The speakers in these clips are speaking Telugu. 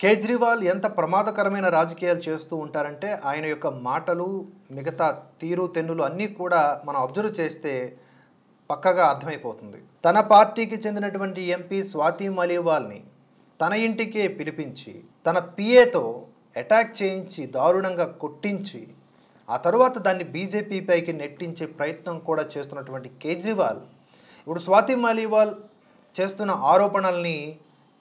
కేజ్రీవాల్ ఎంత ప్రమాదకరమైన రాజకీయాలు చేస్తూ ఉంటారంటే ఆయన యొక్క మాటలు మిగతా తీరు తెన్నులు అన్నీ కూడా మనం అబ్జర్వ్ చేస్తే పక్కగా అర్థమైపోతుంది. తన పార్టీకి చెందినటువంటి ఎంపీ స్వాతి మలీవాల్ని తన ఇంటికే పిలిపించి తన పిఏతో అటాక్ చేయించి దారుణంగా కొట్టించి ఆ తర్వాత దాన్ని బీజేపీపైకి నెట్టించే ప్రయత్నం కూడా చేస్తున్నటువంటి కేజ్రీవాల్ ఇప్పుడు స్వాతి మలీవాల్ చేస్తున్న ఆరోపణల్ని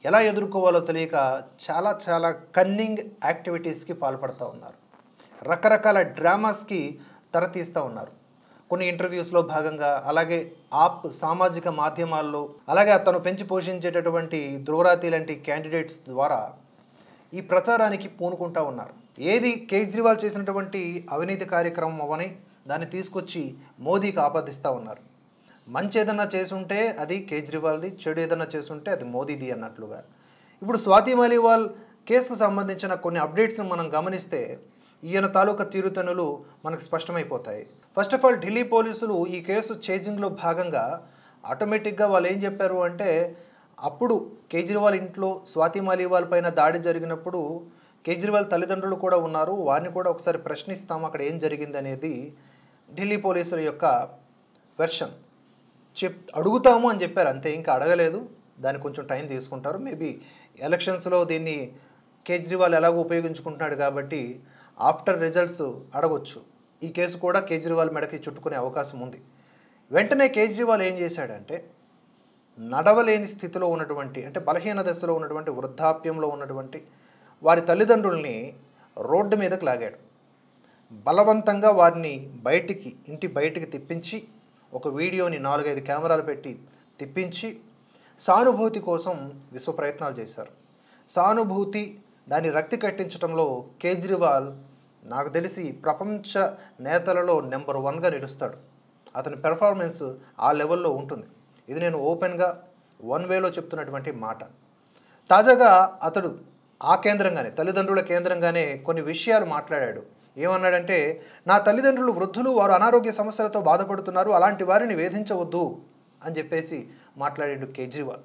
ఎలా ఎదుర్కోవాలో తెలియక చాలా కన్నింగ్ యాక్టివిటీస్కి పాల్పడుతూ ఉన్నారు. రకరకాల డ్రామాస్కి తెరతీస్తూ ఉన్నారు. కొన్ని ఇంటర్వ్యూస్లో భాగంగా అలాగే ఆప్ సామాజిక మాధ్యమాల్లో అలాగే తను పెంచి పోషించేటటువంటి ధ్రువరాతి లాంటి క్యాండిడేట్స్ ద్వారా ఈ ప్రచారానికి పూనుకుంటూ ఉన్నారు. ఏది కేజ్రీవాల్ చేసినటువంటి అవినీతి కార్యక్రమం అవని దాన్ని తీసుకొచ్చి మోదీకి ఆపాదిస్తూ ఉన్నారు. మంచి ఏదన్నా చేసుంటే అది కేజ్రీవాల్ది, చెడు ఏదన్నా చేసుంటే అది మోదీది అన్నట్లుగా. ఇప్పుడు స్వాతి మలీవాల్ కేసుకు సంబంధించిన కొన్ని అప్డేట్స్ని మనం గమనిస్తే ఈయన తాలూకా తీరుతెన్నులు మనకు స్పష్టమైపోతాయి. ఫస్ట్ ఆఫ్ ఆల్ ఢిల్లీ పోలీసులు ఈ కేసు చేజింగ్లో భాగంగా ఆటోమేటిక్గా వాళ్ళు ఏం చెప్పారు అంటే అప్పుడు కేజ్రీవాల్ ఇంట్లో స్వాతి మలీవాల్ పైన దాడి జరిగినప్పుడు కేజ్రీవాల్ తల్లిదండ్రులు కూడా ఉన్నారు, వారిని కూడా ఒకసారి ప్రశ్నిస్తాము అక్కడ ఏం జరిగింది అనేది ఢిల్లీ పోలీసుల యొక్క వెర్షన్. అడుగుతాము అని చెప్పారు అంతే, ఇంకా అడగలేదు. దానికి కొంచెం టైం తీసుకుంటారు. మేబీ ఎలక్షన్స్లో దీన్ని కేజ్రీవాల్ ఎలాగో ఉపయోగించుకుంటున్నాడు కాబట్టి ఆఫ్టర్ రిజల్ట్స్ అడగొచ్చు. ఈ కేసు కూడా కేజ్రీవాల్ మెడకి చుట్టుకునే అవకాశం ఉంది. వెంటనే కేజ్రీవాల్ ఏం చేశాడంటే నడవలేని స్థితిలో ఉన్నటువంటి అంటే బలహీన దశలో ఉన్నటువంటి వృద్ధాప్యంలో ఉన్నటువంటి వారి తల్లిదండ్రుల్ని రోడ్డు మీదకి లాగాడు. బలవంతంగా వారిని ఇంటి బయటికి తిప్పించి ఒక వీడియోని 4-5 కెమెరాలు పెట్టి తిప్పించి సానుభూతి కోసం విశ్వ ప్రయత్నాలు చేశారు. సానుభూతి దాన్ని రక్తి కట్టించడంలో కేజ్రీవాల్ నాకు తెలిసి ప్రపంచ నేతలలో నెంబర్ 1గా నిలుస్తాడు. అతని పెర్ఫార్మెన్స్ ఆ లెవెల్లో ఉంటుంది. ఇది నేను ఓపెన్గా వన్ వేలో చెప్తున్నటువంటి మాట. తాజాగా అతడు ఆ కేంద్రంగానే తల్లిదండ్రుల కేంద్రంగానే కొన్ని విషయాలు మాట్లాడాడు. ఏమన్నాడంటే నా తల్లిదండ్రులు వృద్ధులు, వారు అనారోగ్య సమస్యలతో బాధపడుతున్నారు, అలాంటి వారిని వేధించవద్దు అని చెప్పేసి మాట్లాడాడు కేజ్రీవాల్.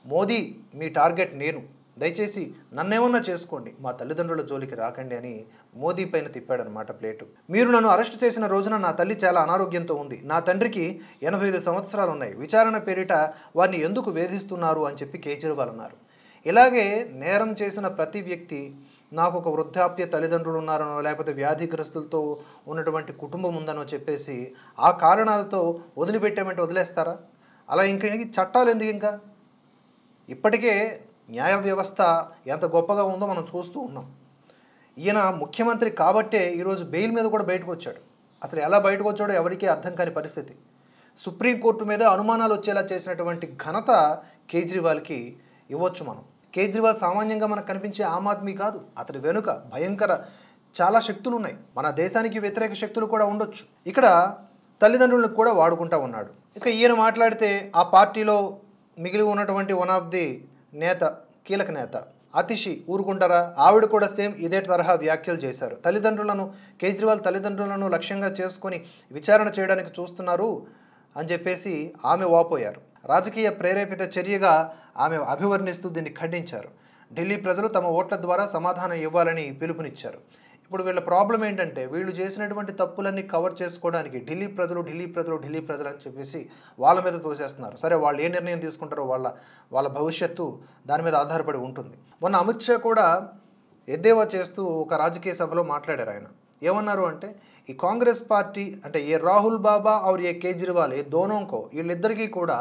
మోదీ మీ టార్గెట్ నేను, దయచేసి నన్నేమన్నా చేసుకోండి, మా తల్లిదండ్రుల జోలికి రాకండి అని మోదీ పైన తిప్పాడనమాట ప్లేటు. మీరు నన్ను అరెస్ట్ చేసిన రోజున నా తల్లి చాలా అనారోగ్యంతో ఉంది, నా తండ్రికి 85 సంవత్సరాలు ఉన్నాయి, విచారణ పేరిట వారిని ఎందుకు వేధిస్తున్నారు అని చెప్పి కేజ్రీవాల్ అన్నారు. ఇలాగే నేరం చేసిన ప్రతి వ్యక్తి నాకు ఒక వృద్ధాప్య తల్లిదండ్రులు ఉన్నారనో లేకపోతే వ్యాధిగ్రస్తులతో ఉన్నటువంటి కుటుంబం ఉందనో చెప్పేసి ఆ కారణాలతో వదిలిపెట్టామంటే వదిలేస్తారా? అలా ఇంకా చట్టాలు ఎందుకు? ఇంకా ఇప్పటికే న్యాయ వ్యవస్థ ఎంత గొప్పగా ఉందో మనం చూస్తూ ఉన్నాం. ఈయన ముఖ్యమంత్రి కాబట్టే ఈరోజు బెయిల్ మీద కూడా బయటకు వచ్చాడు. అసలు ఎలా బయటకు వచ్చాడో ఎవరికీ అర్థం కాని పరిస్థితి. సుప్రీంకోర్టు మీద అనుమానాలు వచ్చేలా చేసినటువంటి ఘనత కేజ్రీవాల్కి ఇవ్వచ్చు మనం. కేజ్రీవాల్ సామాన్యంగా మనకు కనిపించే ఆమ్ ఆద్మీ కాదు. అతడి వెనుక భయంకర చాలా శక్తులు ఉన్నాయి. మన దేశానికి వ్యతిరేక శక్తులు కూడా ఉండొచ్చు. ఇక్కడ తల్లిదండ్రులకు కూడా వాడుకుంటూ ఉన్నాడు. ఇక ఈయన మాట్లాడితే ఆ పార్టీలో మిగిలి ఉన్నటువంటి వన్ ఆఫ్ ది నేత, కీలక నేత అతిషి ఊరుకుంటారా? ఆవిడ కూడా సేమ్ ఇదే తరహా వ్యాఖ్యలు చేశారు. కేజ్రీవాల్ తల్లిదండ్రులను లక్ష్యంగా చేసుకొని విచారణ చేయడానికి చూస్తున్నారు అని చెప్పేసి ఆమె వాపోయారు. రాజకీయ ప్రేరేపిత చర్యగా ఆమె అభివర్ణిస్తూ దీన్ని ఖండించారు. ఢిల్లీ ప్రజలు తమ ఓట్ల ద్వారా సమాధానం ఇవ్వాలని పిలుపునిచ్చారు. ఇప్పుడు వీళ్ళ ప్రాబ్లం ఏంటంటే వీళ్ళు చేసినటువంటి తప్పులన్నీ కవర్ చేసుకోవడానికి ఢిల్లీ ప్రజలు అని చెప్పేసి వాళ్ళ మీద తోసేస్తున్నారు. సరే, వాళ్ళు ఏ నిర్ణయం తీసుకుంటారో వాళ్ళ భవిష్యత్తు దాని మీద ఆధారపడి ఉంటుంది. మొన్న అమిత్ షా కూడా ఎద్దేవా చేస్తూ ఒక రాజకీయ సభలో మాట్లాడారు. ఆయన ఏమన్నారు అంటే ఈ కాంగ్రెస్ పార్టీ అంటే ఏ రాహుల్ బాబా और ఏ కేజ్రీవాల్ ఏ దోనోంకో వీళ్ళిద్దరికీ కూడా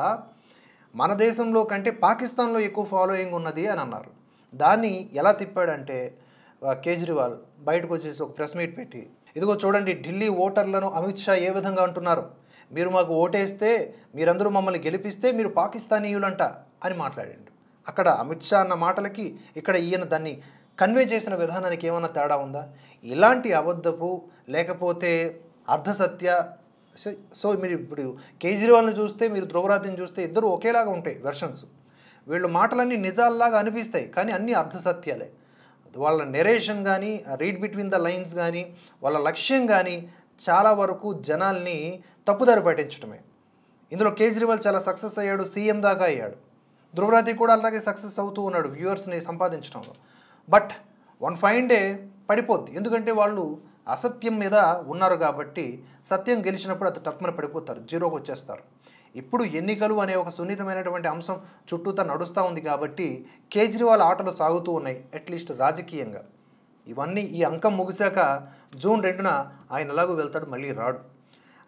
మన దేశంలో కంటే పాకిస్తాన్లో ఎక్కువ ఫాలోయింగ్ ఉన్నది అని అన్నారు. దాన్ని ఎలా తిప్పాడంటే కేజ్రీవాల్ బయటకు వచ్చేసి ఒక ప్రెస్ మీట్ పెట్టి ఇదిగో చూడండి ఢిల్లీ ఓటర్లను అమిత్ షా ఏ విధంగా అంటున్నారు, మీరు మాకు ఓటేస్తే మీరందరూ మమ్మల్ని గెలిపిస్తే మీరు పాకిస్తానీయులంట అని మాట్లాడండి. అక్కడ అమిత్ షా అన్న మాటలకి ఇక్కడ ఈయన దాన్ని కన్వే చేసిన విధానానికి ఏమన్నా తేడా ఉందా? ఇలాంటి అబద్ధపు లేకపోతే అర్ధసత్య సో మీరు ఇప్పుడు కేజ్రీవాల్ని చూస్తే మీరు ధ్రువరాతిని చూస్తే ఇద్దరు ఒకేలాగా ఉంటాయి వెర్షన్స్. వీళ్ళ మాటలన్నీ నిజాల్లాగా అనిపిస్తాయి కానీ అన్నీ అర్ధసత్యాలే. వాళ్ళ నెరేషన్ కానీ రీడ్ బిట్వీన్ ద లైన్స్ కానీ వాళ్ళ లక్ష్యం కానీ చాలా వరకు జనాల్ని తప్పుదారి పట్టించడమే. ఇందులో కేజ్రీవాల్ చాలా సక్సెస్ అయ్యాడు, సీఎం దాకా అయ్యాడు. ధ్రువరాతి కూడా అలాగే సక్సెస్ అవుతూ ఉన్నాడు వ్యూవర్స్ని సంపాదించడంలో. బట్ వన్ ఫైన్ డే పడిపోద్ది. ఎందుకంటే వాళ్ళు అసత్యం మీద ఉన్నారు కాబట్టి సత్యం గెలిచినప్పుడు అది టక్కున పడిపోతారు, జీరోకి వచ్చేస్తారు. ఇప్పుడు ఎన్నికలు అనే ఒక సున్నితమైనటువంటి అంశం చుట్టూతా నడుస్తూ ఉంది కాబట్టి కేజ్రీవాల్ ఆటలు సాగుతూ ఉన్నాయి, అట్లీస్ట్ రాజకీయంగా. ఇవన్నీ ఈ అంకం ముగిశాక జూన్ 2న ఆయన ఎలాగో వెళ్తాడు, మళ్ళీ రాడు.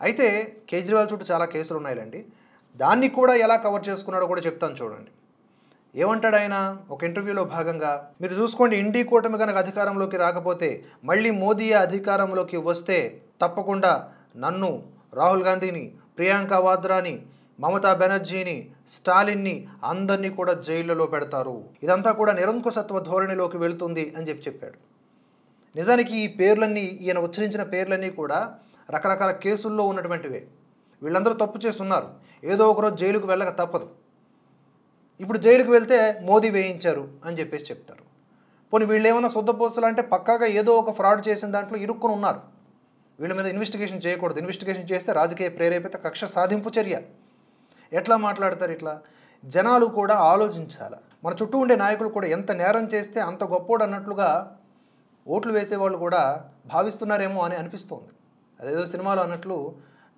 అయితే కేజ్రీవాల్ చుట్టూ చాలా కేసులు ఉన్నాయిలండి. దాన్ని కూడా ఎలా కవర్ చేసుకున్నాడో కూడా చెప్తాను చూడండి. ఏమంటాడు ఆయన ఒక ఇంటర్వ్యూలో భాగంగా, మీరు చూసుకోండి, ఇండి కూటమి కనుక అధికారంలోకి రాకపోతే, మళ్ళీ మోదీ అధికారంలోకి వస్తే తప్పకుండా నన్ను, రాహుల్ గాంధీని, ప్రియాంక వాద్రాని, మమతా బెనర్జీని, స్టాలిన్ని అందరినీ కూడా జైళ్లలో పెడతారు. ఇదంతా కూడా నిరంకుశత్వ ధోరణిలోకి వెళుతుంది అని చెప్పాడు. నిజానికి ఈ పేర్లన్నీ, ఈయన ఉచ్చరించిన పేర్లన్నీ కూడా రకరకాల కేసుల్లో ఉన్నటువంటివే. వీళ్ళందరూ తప్పు చేస్తున్నారు, ఏదో ఒకరోజు జైలుకు వెళ్ళక తప్పదు. ఇప్పుడు జైలుకు వెళ్తే మోదీ వేయించారు అని చెప్తారు. పోనీ వీళ్ళు ఏమైనా శుద్ధపోస్తులు అంటే పక్కాగా ఏదో ఒక ఫ్రాడ్ చేసిన దాంట్లో ఇరుక్కుని ఉన్నారు. వీళ్ళ మీద ఇన్వెస్టిగేషన్ చేయకూడదు. ఇన్వెస్టిగేషన్ చేస్తే రాజకీయ ప్రేరేపిత కక్ష సాధింపు చర్య. ఎట్లా మాట్లాడతారు ఇట్లా? జనాలు కూడా ఆలోచించాలి. మన చుట్టూ ఉండే నాయకులు కూడా ఎంత నేరం చేస్తే అంత గొప్పోడు అన్నట్లుగా ఓట్లు వేసేవాళ్ళు కూడా భావిస్తున్నారేమో అని అనిపిస్తోంది. అదేదో సినిమాలో అన్నట్లు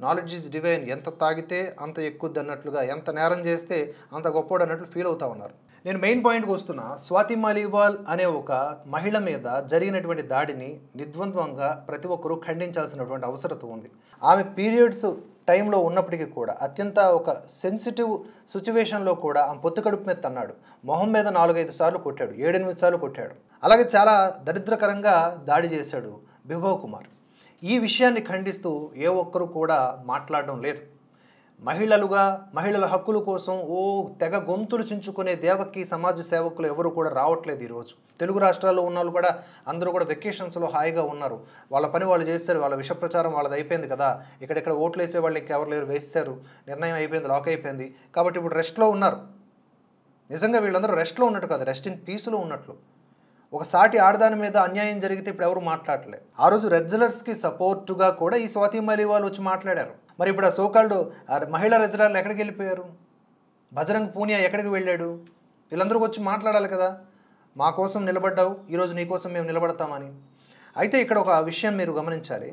నాలెడ్జ్ ఈజ్ డివైన్, ఎంత తాగితే అంత ఎక్కుద్ది అన్నట్లుగా, ఎంత నేరం చేస్తే అంత గొప్పోడు అన్నట్లు ఫీల్ అవుతూ ఉన్నారు. నేను మెయిన్ పాయింట్కి వస్తున్నా. స్వాతి మాలీవాల్ అనే ఒక మహిళ మీద జరిగినటువంటి దాడిని నిర్ద్వంద్వంగా ప్రతి ఒక్కరూ ఖండించాల్సినటువంటి అవసరం ఉంది. ఆమె పీరియడ్స్ టైంలో ఉన్నప్పటికీ కూడా అత్యంత ఒక సెన్సిటివ్ సిచ్యువేషన్లో కూడా ఆమె పొత్తు కడుపు మీద తన్నాడు, మొహం మీద 4-5 సార్లు కొట్టాడు, 7-8 సార్లు కొట్టాడు. అలాగే చాలా దరిద్రకరంగా దాడి చేశాడు బిభవ్ కుమార్. ఈ విషయాన్ని ఖండిస్తూ ఏ ఒక్కరూ కూడా మాట్లాడడం లేదు. మహిళల హక్కుల కోసం తెగ గొంతులు చించుకునే దేవకి సమాజ సేవకులు ఎవరు కూడా రావట్లేదు ఈరోజు. తెలుగు రాష్ట్రాల్లో ఉన్న వాళ్ళు కూడా అందరూ కూడా వెకేషన్స్లో హాయిగా ఉన్నారు. వాళ్ళ పని వాళ్ళు చేస్తారు, వాళ్ళ విష ప్రచారం వాళ్ళది అయిపోయింది కదా. ఇక్కడెక్కడ ఓట్లు వేసే వాళ్ళు ఇంకెవరు లేరు, వేస్తారు, నిర్ణయం అయిపోయింది, లాక్ అయిపోయింది. కాబట్టి ఇప్పుడు రెస్ట్లో ఉన్నారు. నిజంగా వీళ్ళందరూ రెస్ట్లో ఉన్నట్టు కాదు, రెస్ట్ ఇన్ పీస్లో ఉన్నట్లు. ఒక సాటి ఆడదాని మీద అన్యాయం జరిగితే ఇప్పుడు ఎవరు మాట్లాడలేదు. ఆ రోజు రెజ్లర్స్కి సపోర్టుగా కూడా ఈ స్వాతి మాలీవాల్ వచ్చి మాట్లాడారు. మరి ఇప్పుడు ఆ సోకాల్డ్ మహిళా రెజ్లర్లు ఎక్కడికి వెళ్ళిపోయారు? బజరంగ్ పూనియా ఎక్కడికి వెళ్ళాడు? వీళ్ళందరూ వచ్చి మాట్లాడాలి కదా. మా కోసం నిలబడ్డావు, ఈరోజు నీ కోసం మేము నిలబడతామని. అయితే ఇక్కడ ఒక విషయం మీరు గమనించాలి.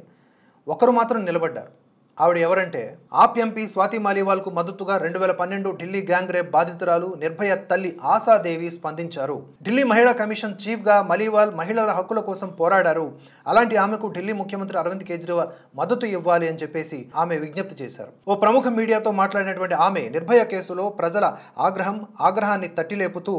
ఒకరు మాత్రం నిలబడ్డారు. ఆవిడ ఎవరంటే ఆప్ ఎంపీ స్వాతి మాలీవాల్కు మద్దతుగా 2012 ఢిల్లీ గ్యాంగ్ రేప్ బాధితురాలు నిర్భయ తల్లి ఆశాదేవి స్పందించారు. ఢిల్లీ మహిళా కమిషన్ చీఫ్గా మాలీవాల్ మహిళల హక్కుల కోసం పోరాడారు. అలాంటి ఆమెకు ఢిల్లీ ముఖ్యమంత్రి అరవింద్ కేజ్రీవాల్ మద్దతు ఇవ్వాలి అని చెప్పేసి ఆమె విజ్ఞప్తి చేశారు. ఓ ప్రముఖ మీడియాతో మాట్లాడినటువంటి ఆమె నిర్భయ కేసులో ప్రజల ఆగ్రహాన్ని తట్టిలేపుతూ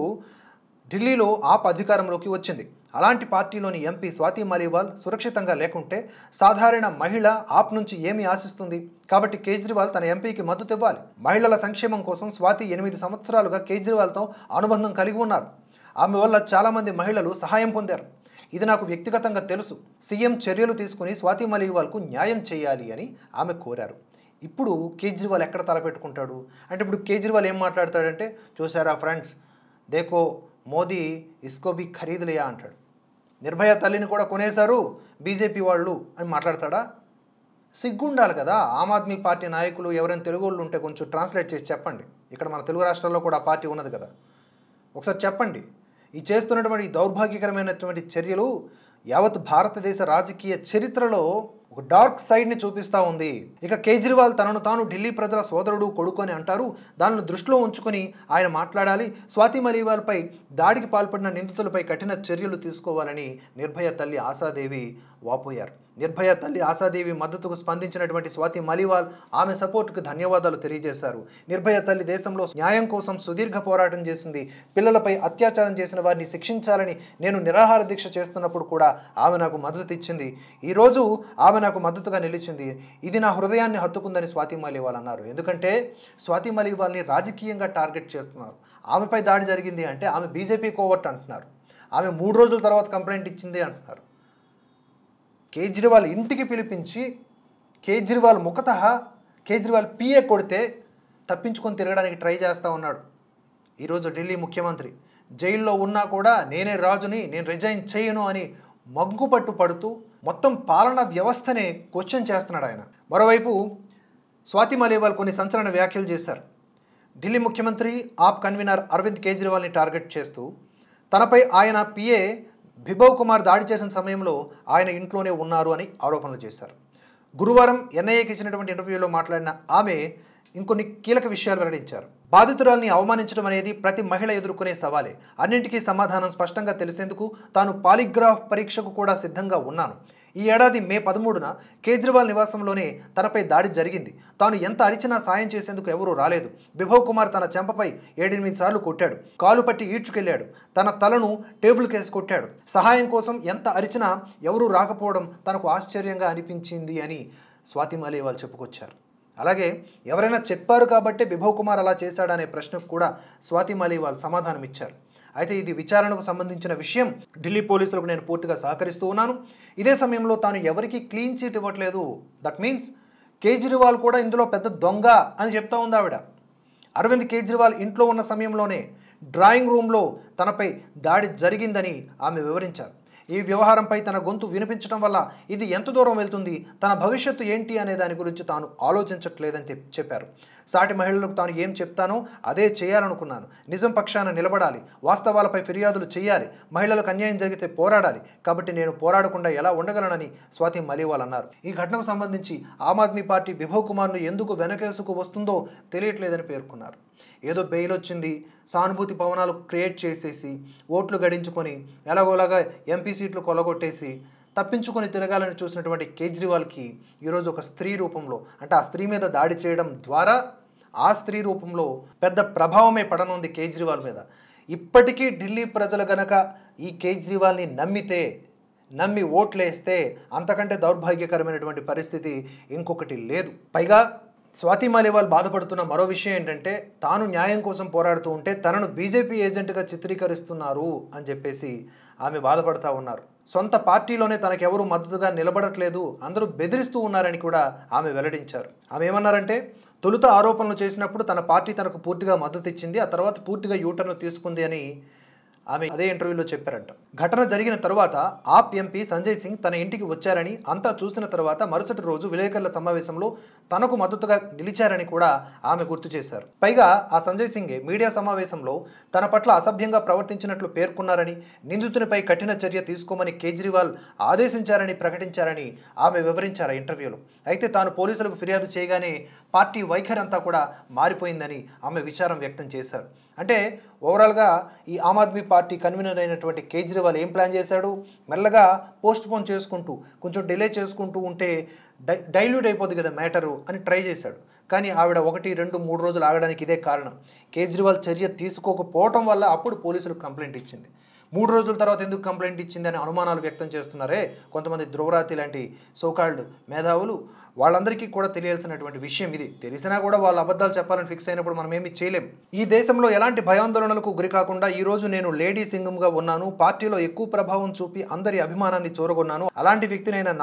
ఢిల్లీలో ఆప్ అధికారంలోకి వచ్చింది. అలాంటి పార్టీలోని ఎంపీ స్వాతి మాలీవాల్ సురక్షితంగా లేకుంటే సాధారణ మహిళ ఆప్ నుంచి ఏమి ఆశిస్తుంది? కాబట్టి కేజ్రీవాల్ తన ఎంపీకి మద్దతు ఇవ్వాలి. మహిళల సంక్షేమం కోసం స్వాతి 8 సంవత్సరాలుగా కేజ్రీవాల్తో అనుబంధం కలిగి ఉన్నారు. ఆమె వల్ల చాలామంది మహిళలు సహాయం పొందారు. ఇది నాకు వ్యక్తిగతంగా తెలుసు. సీఎం చర్యలు తీసుకుని స్వాతి మాలీవాల్కు న్యాయం చేయాలి అని ఆమె కోరారు. ఇప్పుడు కేజ్రీవాల్ ఎక్కడ తలపెట్టుకుంటాడు అంటే, ఇప్పుడు కేజ్రీవాల్ ఏం మాట్లాడతాడంటే, చూసారా ఫ్రెండ్స్, దేకో మోదీ ఇస్కో బి ఖరీద్ లియా అంటాడు. నిర్భయ తల్లిని కూడా కొనేశారు బీజేపీ వాళ్ళు అని మాట్లాడతాడా? సిగ్గుండాలి కదా. ఆమ్ ఆద్మీ పార్టీ నాయకులు ఎవరైనా తెలుగు వాళ్ళు ఉంటే కొంచెం ట్రాన్స్లేట్ చేసి చెప్పండి. ఇక్కడ మన తెలుగు రాష్ట్రాల్లో కూడా ఆ పార్టీ ఉన్నది కదా, ఒకసారి చెప్పండి. ఈ చేస్తున్నటువంటి దౌర్భాగ్యకరమైనటువంటి చర్యలు యావత్ భారతదేశ రాజకీయ చరిత్రలో ఒక డార్క్ సైడ్ని చూపిస్తూ ఉంది. ఇక కేజ్రీవాల్ తనను తాను ఢిల్లీ ప్రజల సోదరుడు, కొడుకు అని అంటారు. దానిని దృష్టిలో ఉంచుకొని ఆయన మాట్లాడాలి. స్వాతి మాలీవాల్పై దాడికి పాల్పడిన నిందితులపై కఠిన చర్యలు తీసుకోవాలని నిర్భయ తల్లి ఆశాదేవి వాపోయారు. నిర్భయ తల్లి ఆశాదేవి మద్దతుకు స్పందించినటువంటి స్వాతి మాలీవాల్ ఆమె సపోర్టుకు ధన్యవాదాలు తెలియజేశారు. నిర్భయ తల్లి దేశంలో న్యాయం కోసం సుదీర్ఘ పోరాటం చేసింది. పిల్లలపై అత్యాచారం చేసిన వారిని శిక్షించాలని నేను నిరాహార దీక్ష చేస్తున్నప్పుడు కూడా ఆమె నాకు మద్దతు ఇచ్చింది. ఈరోజు ఆమె నాకు మద్దతుగా నిలిచింది. ఇది నా హృదయాన్ని హత్తుకుందని స్వాతి మాలీవాల్ అన్నారు. ఎందుకంటే స్వాతి మాలీవాల్ని రాజకీయంగా టార్గెట్ చేస్తున్నారు. ఆమెపై దాడి జరిగింది అంటే ఆమె బీజేపీ కోవర్ట్ అంటున్నారు. ఆమె 3 రోజుల తర్వాత కంప్లైంట్ ఇచ్చింది అంటున్నారు. కేజ్రీవాల్ ఇంటికి పిలిపించి కేజ్రీవాల్ కేజ్రీవాల్ పిఏ కొడితే తప్పించుకొని తిరగడానికి ట్రై చేస్తూ ఉన్నాడు. ఈరోజు ఢిల్లీ ముఖ్యమంత్రి జైల్లో ఉన్నా కూడా నేనే రాజుని, నేను రిజైన్ చేయను అని మగ్గుపట్టు పడుతూ మొత్తం పాలనా వ్యవస్థనే క్వశ్చన్ చేస్తున్నాడు ఆయన. మరోవైపు స్వాతి మాలీవాల్ కొన్ని సంచలన వ్యాఖ్యలు చేశారు. ఢిల్లీ ముఖ్యమంత్రి ఆప్ కన్వీనర్ అరవింద్ కేజ్రీవాల్ని టార్గెట్ చేస్తూ తనపై ఆయన పిఏ బిభవ్ కుమార్ దాడి చేసిన సమయంలో ఆయన ఇంట్లోనే ఉన్నారు అని ఆరోపణలు చేశారు. గురువారం ఎన్ఐఏకి ఇచ్చినటువంటి ఇంటర్వ్యూలో మాట్లాడిన ఆమె ఇంకొన్ని కీలక విషయాలు వెల్లడించారు. బాధితురాల్ని అవమానించడం అనేది ప్రతి మహిళ ఎదుర్కొనే సవాలే. అన్నింటికీ సమాధానం స్పష్టంగా తెలిసేందుకు తాను పాలిగ్రాఫ్ పరీక్షకు కూడా సిద్ధంగా ఉన్నాను. ఈ ఏడాది మే 13న కేజ్రీవాల్ నివాసంలోనే తనపై దాడి జరిగింది. తాను ఎంత అరిచినా సాయం చేసేందుకు ఎవరూ రాలేదు. బిభవ్ కుమార్ తన చెంపపై 7-8 సార్లు కొట్టాడు. కాలు పట్టి ఈడ్చుకెళ్లాడు. తన తలను టేబుల్ కేసి కొట్టాడు. సహాయం కోసం ఎంత అరిచినా ఎవరూ రాకపోవడం తనకు ఆశ్చర్యంగా అనిపించింది అని స్వాతి మాలీవాల్ చెప్పుకొచ్చారు. అలాగే ఎవరైనా చెప్పారు కాబట్టే బిభవ్ కుమార్ అలా చేశాడనే ప్రశ్నకు కూడా స్వాతి మాలీవాల్ సమాధానం ఇచ్చారు. అయితే ఇది విచారణకు సంబంధించిన విషయం. ఢిల్లీ పోలీసులకు నేను పూర్తిగా సహకరిస్తూ ఉన్నాను. ఇదే సమయంలో తాను ఎవరికి క్లీన్ చీట్ ఇవ్వట్లేదు. దట్ మీన్స్ కేజ్రీవాల్ కూడా ఇందులో పెద్ద దొంగ అని చెప్తా ఉంది ఆవిడ. అరవింద్ కేజ్రీవాల్ ఇంట్లో ఉన్న సమయంలోనే డ్రాయింగ్ రూమ్లో తనపై దాడి జరిగిందని ఆమె వివరించారు. ఈ వ్యవహారంపై తన గొంతు వినిపించడం వల్ల ఇది ఎంత దూరం వెళ్తుంది, తన భవిష్యత్తు ఏంటి అనే దాని గురించి తాను ఆలోచించట్లేదని చెప్పారు. సాటి మహిళలకు తాను ఏం చెప్తానో అదే చేయాలనుకున్నాను. నిజం పక్షాన నిలబడాలి, వాస్తవాలపై ఫిర్యాదులు చేయాలి, మహిళలకు అన్యాయం జరిగితే పోరాడాలి. కాబట్టి నేను పోరాడకుండా ఎలా ఉండగలనని స్వాతి మాలీవాల్ అన్నారు. ఈ ఘటనకు సంబంధించి ఆమ్ ఆద్మీ పార్టీ బిభవ్ కుమార్ను ఎందుకు వెనకేసుకు వస్తుందో తెలియట్లేదని పేర్కొన్నారు. ఏదో బెయిల్ వచ్చింది, సానుభూతి పవనాలు క్రియేట్ చేసేసి ఓట్లు గడించుకొని ఎలాగోలాగా ఎంపీ సీట్లు కొల్లగొట్టేసి తప్పించుకొని తిరగాలని చూసినటువంటి కేజ్రీవాల్కి ఈరోజు ఒక స్త్రీ రూపంలో, అంటే ఆ స్త్రీ మీద దాడి చేయడం ద్వారా ఆ స్త్రీ రూపంలో పెద్ద ప్రభావమే పడనుంది కేజ్రీవాల్ మీద. ఇప్పటికీ ఢిల్లీ ప్రజలు గనక ఈ కేజ్రీవాల్ని నమ్మి ఓట్లేస్తే అంతకంటే దౌర్భాగ్యకరమైనటువంటి పరిస్థితి ఇంకొకటి లేదు. పైగా స్వాతి మాలీవాల్ బాధపడుతున్న మరో విషయం ఏంటంటే తాను న్యాయం కోసం పోరాడుతూ ఉంటే తనను బీజేపీ ఏజెంట్గా చిత్రీకరిస్తున్నారు అని చెప్పేసి ఆమె బాధపడుతూ ఉన్నారు. సొంత పార్టీలోనే తనకెవరూ మద్దతుగా నిలబడట్లేదు, అందరూ బెదిరిస్తూ ఉన్నారని కూడా ఆమె వెల్లడించారు. ఆమె ఏమన్నారంటే తొలుత ఆరోపణలు చేసినప్పుడు తన పార్టీ తనకు పూర్తిగా మద్దతు ఇచ్చింది, ఆ తర్వాత పూర్తిగా యూటర్న్ తీసుకుంది అని ఆమె అదే ఇంటర్వ్యూలో చెప్పారంట. ఘటన జరిగిన తరువాత ఆప్ ఎంపీ సంజయ్ సింగ్ తన ఇంటికి వచ్చారని, అంతా చూసిన తర్వాత మరుసటి రోజు విలేకరుల సమావేశంలో తనకు మద్దతుగా నిలిచారని కూడా ఆమె గుర్తు చేశారు. పైగా ఆ సంజయ్ సింగే మీడియా సమావేశంలో తన పట్ల అసభ్యంగా ప్రవర్తించినట్లు పేర్కొన్నారని, నిందితునిపై కఠిన చర్య తీసుకోమని కేజ్రీవాల్ ఆదేశించారని ప్రకటించారని ఆమె వివరించారు ఆ ఇంటర్వ్యూలో. అయితే తాను పోలీసులకు ఫిర్యాదు చేయగానే పార్టీ వైఖరి అంతా కూడా మారిపోయిందని ఆమె విచారం వ్యక్తం చేశారు. అంటే ఓవరాల్గా ఈ ఆమ్ ఆద్మీ పార్టీ కన్వీనర్ అయినటువంటి కేజ్రీవాల్ ఏం ప్లాన్ చేశాడు, మెల్లగా పోస్ట్ పోన్ చేసుకుంటూ కొంచెం డిలే చేసుకుంటూ ఉంటే డైల్యూట్ అయిపోద్ది కదా మ్యాటరు అని ట్రై చేశాడు. కానీ ఆవిడ 1, 2, 3 రోజులు ఆగడానికి ఇదే కారణం. కేజ్రీవాల్ చర్య తీసుకోకపోవటం వల్ల అప్పుడు పోలీసులకు కంప్లైంట్ ఇచ్చింది. 3 రోజుల తర్వాత ఎందుకు కంప్లైంట్ ఇచ్చిందని అనుమానాలు వ్యక్తం చేస్తున్నారే కొంతమంది ధ్రువరాతి లాంటి సోకాల్డ్ మేధావులు. వాళ్ళందరికీ కూడా తెలియాల్సినటువంటి విషయం ఇది. తెలిసినా కూడా వాళ్ళు అబద్ధాలు చెప్పాలని ఫిక్స్ అయినప్పుడు మనం ఏమీ చేయలేం. ఈ దేశంలో ఎలాంటి భయాందోళనలకు గురి కాకుండా ఈరోజు నేను లేడీ సింగంగా ఉన్నాను, పార్టీలో ఎక్కువ ప్రభావం చూపి అందరి అభిమానాన్ని చూరగొన్నాను. అలాంటి వ్యక్తినైనా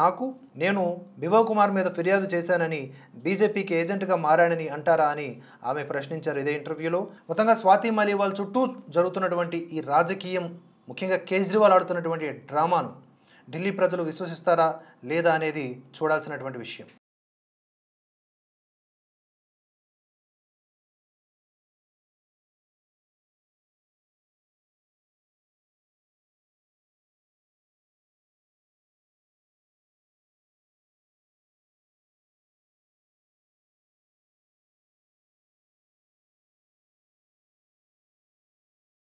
నేను బిభవ్ కుమార్ మీద ఫిర్యాదు చేశానని, బీజేపీకి ఏజెంట్గా మారానని అంటారా అని ఆమె ప్రశ్నించారు ఇదే ఇంటర్వ్యూలో. మొత్తంగా స్వాతి మాలీవాల్ చుట్టూ జరుగుతున్నటువంటి ఈ రాజకీయం, ముఖ్యంగా కేజ్రీవాల్ ఆడుతున్నటువంటి డ్రామాను ఢిల్లీ ప్రజలు విశ్వసిస్తారా లేదా అనేది చూడాల్సినటువంటి విషయం.